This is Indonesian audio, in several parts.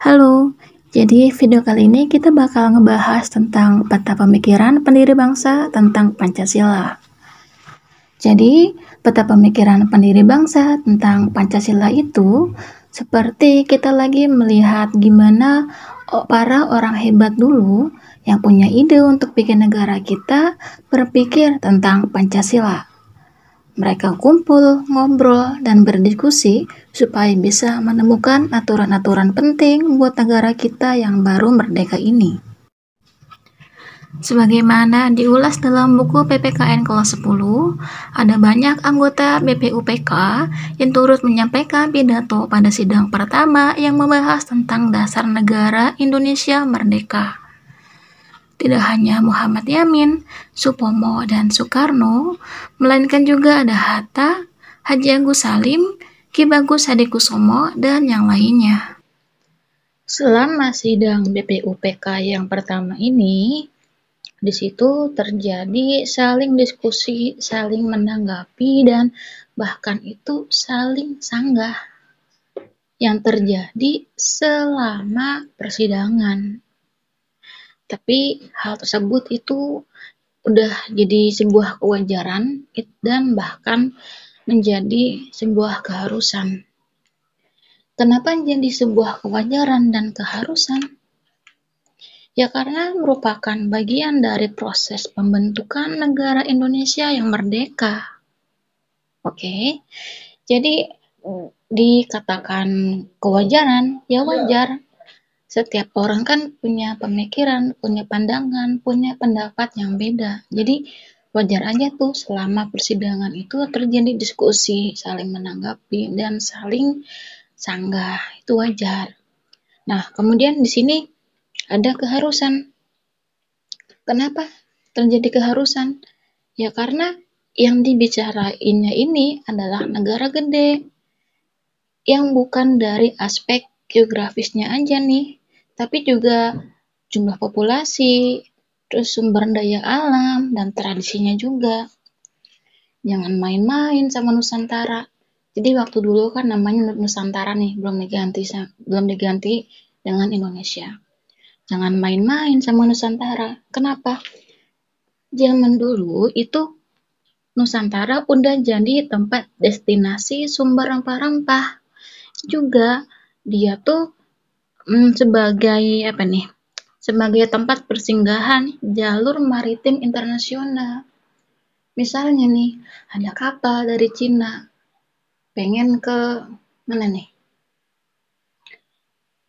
Halo, jadi video kali ini kita bakal ngebahas tentang peta pemikiran pendiri bangsa tentang Pancasila. Jadi, peta pemikiran pendiri bangsa tentang Pancasila itu seperti kita lagi melihat gimana para orang hebat dulu yang punya ide untuk bikin negara kita berpikir tentang Pancasila. Mereka kumpul, ngobrol, dan berdiskusi supaya bisa menemukan aturan-aturan penting buat negara kita yang baru merdeka ini. Sebagaimana diulas dalam buku PPKN kelas 10, ada banyak anggota BPUPK yang turut menyampaikan pidato pada sidang pertama yang membahas tentang dasar negara Indonesia merdeka. Tidak hanya Muhammad Yamin, Supomo, dan Soekarno, melainkan juga ada Hatta, Haji Agus Salim, Ki Bagus Hadikusumo, dan yang lainnya. Selama sidang BPUPK yang pertama ini, di situ terjadi saling diskusi, saling menanggapi, dan bahkan itu saling sanggah yang terjadi selama persidangan. Tapi hal tersebut itu udah jadi sebuah kewajaran dan bahkan menjadi sebuah keharusan. Kenapa jadi sebuah kewajaran dan keharusan? Ya karena merupakan bagian dari proses pembentukan negara Indonesia yang merdeka. Oke, jadi dikatakan kewajaran, ya wajar. Setiap orang kan punya pemikiran, punya pandangan, punya pendapat yang beda. Jadi wajar aja tuh selama persidangan itu terjadi diskusi, saling menanggapi, dan saling sanggah. Itu wajar. Nah, kemudian di sini ada keharusan. Kenapa terjadi keharusan? Ya karena yang dibicarainnya ini adalah negara gede, yang bukan dari aspek geografisnya aja nih, tapi juga jumlah populasi, terus sumber daya alam, dan tradisinya juga. Jangan main-main sama Nusantara. Jadi waktu dulu kan namanya Nusantara nih, belum diganti dengan Indonesia. Jangan main-main sama Nusantara. Kenapa? Zaman dulu itu Nusantara udah jadi tempat destinasi sumber rempah-rempah. Juga dia tuh sebagai sebagai tempat persinggahan jalur maritim internasional. Misalnya nih, ada kapal dari Cina pengen ke mana nih?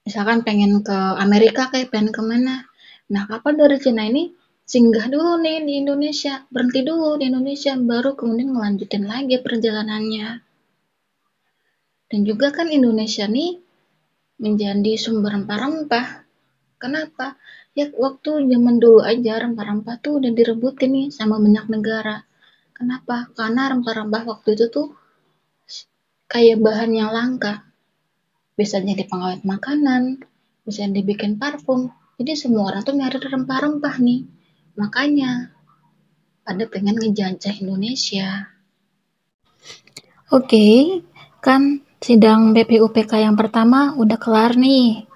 Misalkan pengen ke Amerika, pengen ke mana? Nah, kapal dari Cina ini singgah dulu nih di Indonesia, berhenti dulu di Indonesia, baru kemudian melanjutin lagi perjalanannya. Dan juga kan Indonesia nih menjadi sumber rempah-rempah. Kenapa? Ya waktu zaman dulu aja rempah-rempah tuh udah direbutin nih sama banyak negara. Kenapa? Karena rempah-rempah waktu itu tuh kayak bahan yang langka. Bisa jadi pengawet makanan, bisa dibikin parfum. Jadi semua orang tuh nyari rempah-rempah nih. Makanya pada pengen ngejajah Indonesia. Oke, kan sidang BPUPK yang pertama udah kelar nih.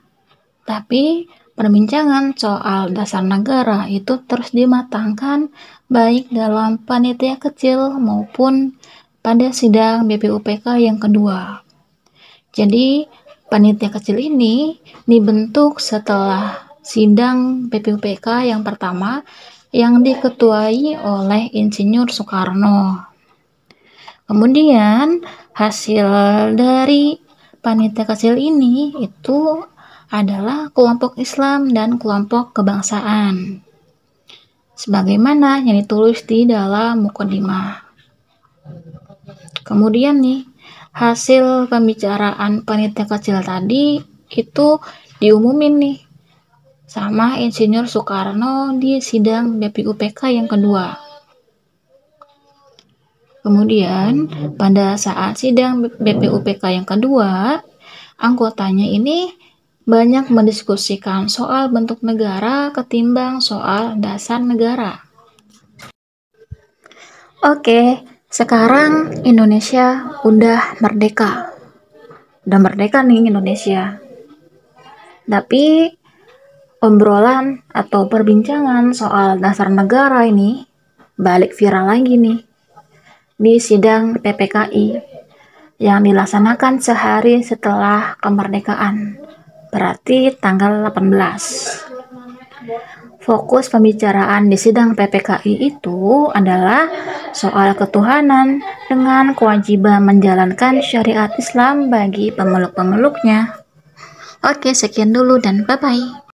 Tapi perbincangan soal dasar negara itu terus dimatangkan baik dalam panitia kecil maupun pada sidang BPUPK yang kedua. Jadi panitia kecil ini dibentuk setelah sidang BPUPK yang pertama yang diketuai oleh Insinyur Soekarno. Kemudian hasil dari panitia kecil ini itu adalah kelompok Islam dan kelompok kebangsaan. Sebagaimana yang ditulis di dalam mukadimah. Kemudian nih, hasil pembicaraan panitia kecil tadi itu diumumin nih sama Insinyur Soekarno di sidang BPUPK yang kedua. Kemudian pada saat sidang BPUPK yang kedua, anggotanya ini banyak mendiskusikan soal bentuk negara ketimbang soal dasar negara. Oke, sekarang Indonesia udah merdeka. Udah merdeka nih Indonesia. Tapi obrolan atau perbincangan soal dasar negara ini balik viral lagi nih di sidang PPKI yang dilaksanakan sehari setelah kemerdekaan, berarti tanggal 18. Fokus pembicaraan di sidang PPKI itu adalah soal ketuhanan dengan kewajiban menjalankan syariat Islam bagi pemeluk-pemeluknya. Oke, sekian dulu dan bye-bye.